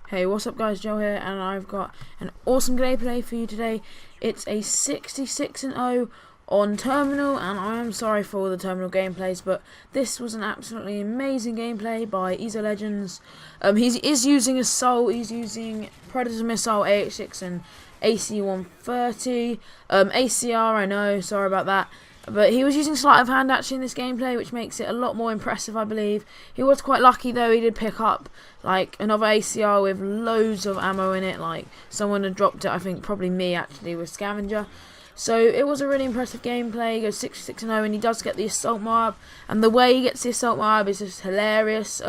Hey, what's up guys, Joe here, and I've got an awesome gameplay for you today. It's a 66-0 on Terminal, and I am sorry for all the Terminal gameplays, but this was an absolutely amazing gameplay by Ezo Legends. He is using Assault, he's using Predator Missile, AH6 and AC-130, ACR, I know, sorry about that. But he was using sleight of hand actually in this gameplay, which makes it a lot more impressive, I believe. He was quite lucky though, he did pick up like another ACR with loads of ammo in it, like someone had dropped it, I think probably me actually, with Scavenger. So it was a really impressive gameplay. He goes 66-0 and he does get the Assault Moab, and the way he gets the Assault Moab is just hilarious.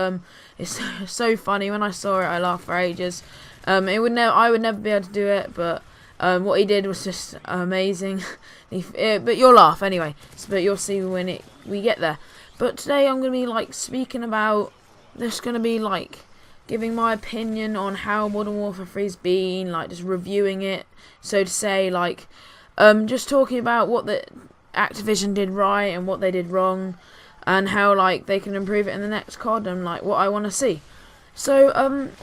It's so funny. When I saw it I laughed for ages. I would never be able to do it, but what he did was just amazing. But you'll laugh anyway. But you'll see when we get there. But today I'm going to be like speaking about, just going to be like giving my opinion on how Modern Warfare 3's been, like just reviewing it, so to say, like just talking about what the Activision did right and what they did wrong, and how like they can improve it in the next COD, and like what I want to see. So,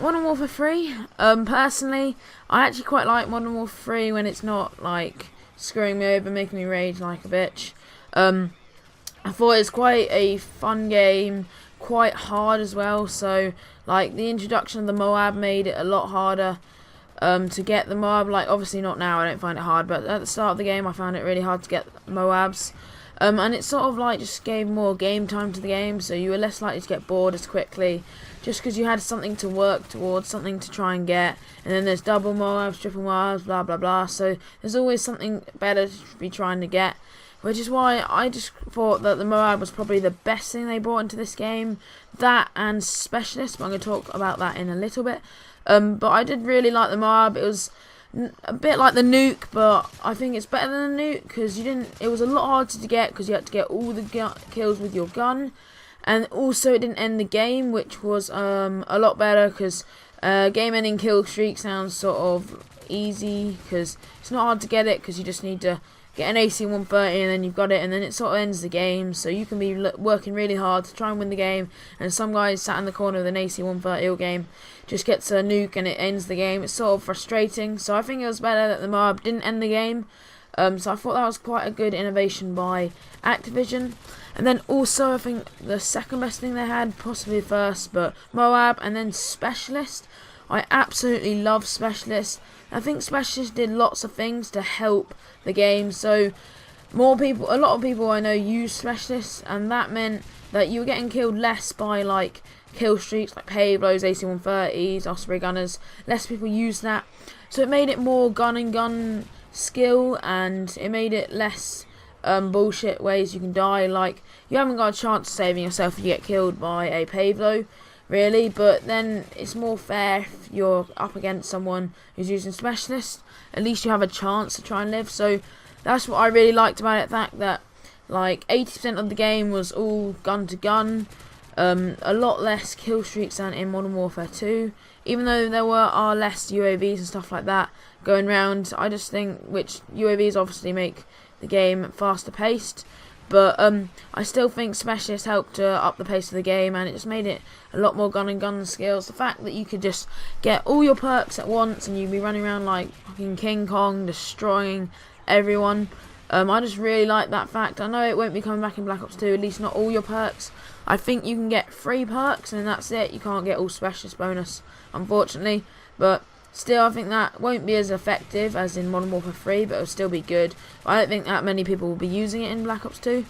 Modern Warfare 3, personally, I actually quite like Modern Warfare 3 when it's not, like, screwing me over, making me rage like a bitch. I thought it's quite a fun game, quite hard as well, so, like, the introduction of the Moab made it a lot harder, to get the Moab. Like, obviously not now, I don't find it hard, but at the start of the game I found it really hard to get Moabs. And it sort of like just gave more game time to the game, so you were less likely to get bored as quickly, just because you had something to work towards, something to try and get. And then there's double Moabs, triple Moabs, blah blah blah, so there's always something better to be trying to get, which is why I just thought that the Moab was probably the best thing they brought into this game. That and Specialist, but I'm going to talk about that in a little bit. But I did really like the Moab. It was a bit like the nuke, but I think it's better than the nuke, because it was a lot harder to get, because you had to get all the kills with your gun, and also it didn't end the game, which was a lot better, because game ending kill streak sounds sort of easy, because it's not hard to get it, because you just need to get an AC-130 and then you've got it, and then it sort of ends the game. So you can be working really hard to try and win the game, and some guys sat in the corner with an AC-130 all game just gets a nuke and it ends the game. It's sort of frustrating, so I think it was better that the Moab didn't end the game. So I thought that was quite a good innovation by Activision. And then also I think the second best thing they had, possibly first, but Moab and then Specialist. I absolutely love Specialist. I think Specialist did lots of things to help the game, so a lot of people I know use Specialists, and that meant that you were getting killed less by like kill streaks like Pablos, AC-130s, Osprey Gunners. Less people use that, so it made it more gun skill, and it made it less bullshit ways you can die. Like, you haven't got a chance of saving yourself if you get killed by a Pablo, really, but then it's more fair if you're up against someone who's using Specialist. At least you have a chance to try and live. So that's what I really liked about it, the fact that like 80% of the game was all gun to gun. A lot less kill streaks than in Modern Warfare 2, even though there are less UAVs and stuff like that going around. I just think, which UAVs obviously make the game faster paced, but I still think Specialist helped to up the pace of the game, and it just made it a lot more gun skills. The fact that you could just get all your perks at once and you'd be running around like fucking King Kong, destroying everyone. I just really like that fact. I know it won't be coming back in Black Ops 2, at least not all your perks. I think you can get 3 perks and that's it. You can't get all Specialist bonus, unfortunately. But still, I think that won't be as effective as in Modern Warfare 3, but it'll still be good. I don't think that many people will be using it in Black Ops 2.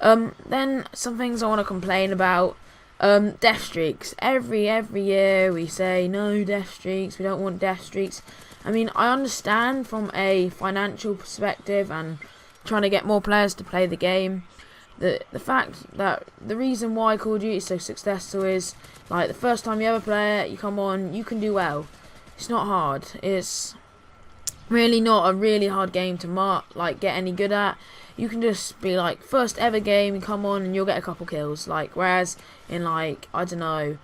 Then some things I want to complain about. Death streaks. Every year we say no death streaks, we don't want death streaks. I mean, I understand from a financial perspective and trying to get more players to play the game. The fact that the reason why Call of Duty is so successful is, like, the first time you ever play it, you come on, you can do well. It's not hard. It's really not a really hard game to get any good at. You can just be like, first ever game, you come on and you'll get a couple kills. Like, whereas in like, I don't know,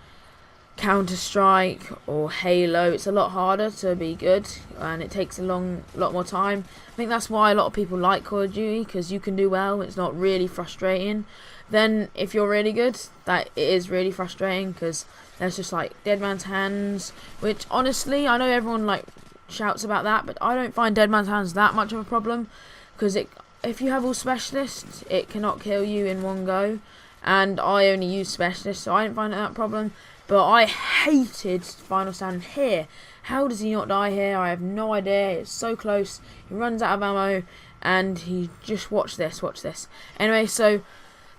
Counter-Strike or Halo, it's a lot harder to be good, and it takes a lot more time. I think that's why a lot of people like Call of Duty, because you can do well, it's not really frustrating. Then if you're really good, that it is really frustrating, because there's just like Dead Man's Hands, which honestly, I know everyone like shouts about that, but I don't find Dead Man's Hands that much of a problem, because if you have all specialists, it cannot kill you in one go, and I only use specialists, so I didn't find it that problem. But I hated Final Stand here. How does he not die here? I have no idea. It's so close. He runs out of ammo, and he just watch this. Anyway, so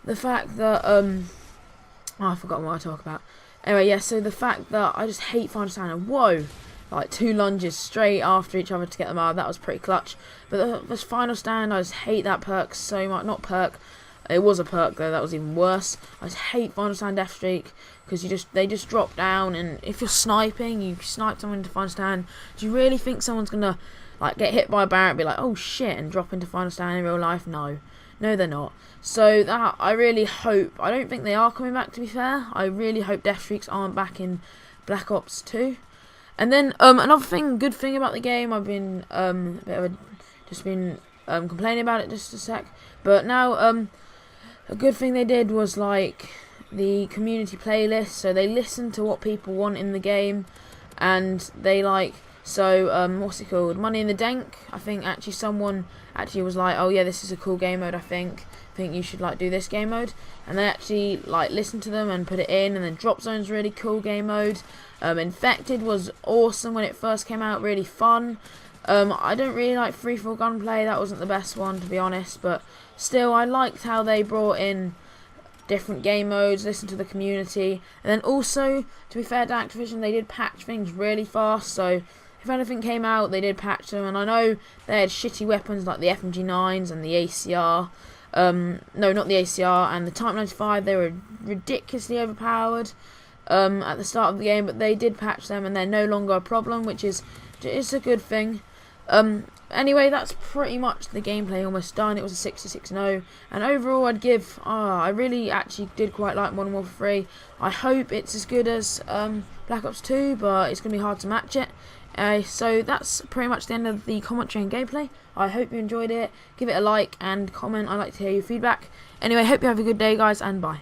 the fact that I've forgotten what I talk about. Anyway, yeah. So the fact that I just hate Final Stand. And whoa, like 2 lunges straight after each other to get them out. That was pretty clutch. But this Final Stand, I just hate that perk so much. Not perk. It was a perk though, that was even worse. I just hate Final Stand Death Streak, because they just drop down, and if you're sniping, you snipe someone into Final Stand. Do you really think someone's gonna like get hit by a Barrett and be like, oh shit, and drop into Final Stand in real life? No, they're not. So that I really hope. I don't think they are coming back, to be fair. I really hope Death Streaks aren't back in Black Ops 2. And then another good thing about the game, I've been complaining about it just a sec, but now a good thing they did was like the community playlist, so they listen to what people want in the game, and they what's it called, Money in the Dank. I think actually someone was like, oh yeah, this is a cool game mode, I think you should like do this game mode, and they actually like listened to them and put it in. And then Drop Zone's really cool game mode. Infected was awesome when it first came out, really fun. I don't really like free-for-all gunplay, that wasn't the best one, to be honest, but still I liked how they brought in different game modes, listen to the community. And then also, to be fair to Activision, they did patch things really fast, so if anything came out, they did patch them. And I know they had shitty weapons like the FMG9s and the ACR. No, not the ACR, and the Type 95, they were ridiculously overpowered at the start of the game, but they did patch them, and they're no longer a problem, which is a good thing. Anyway, that's pretty much the gameplay almost done. It was a 66-0, and overall I'd give, I really actually did quite like Modern Warfare 3. I hope it's as good as Black Ops 2, but it's going to be hard to match it. So that's pretty much the end of the commentary and gameplay. I hope you enjoyed it. Give it a like and comment. I'd like to hear your feedback. Anyway, hope you have a good day, guys, and bye.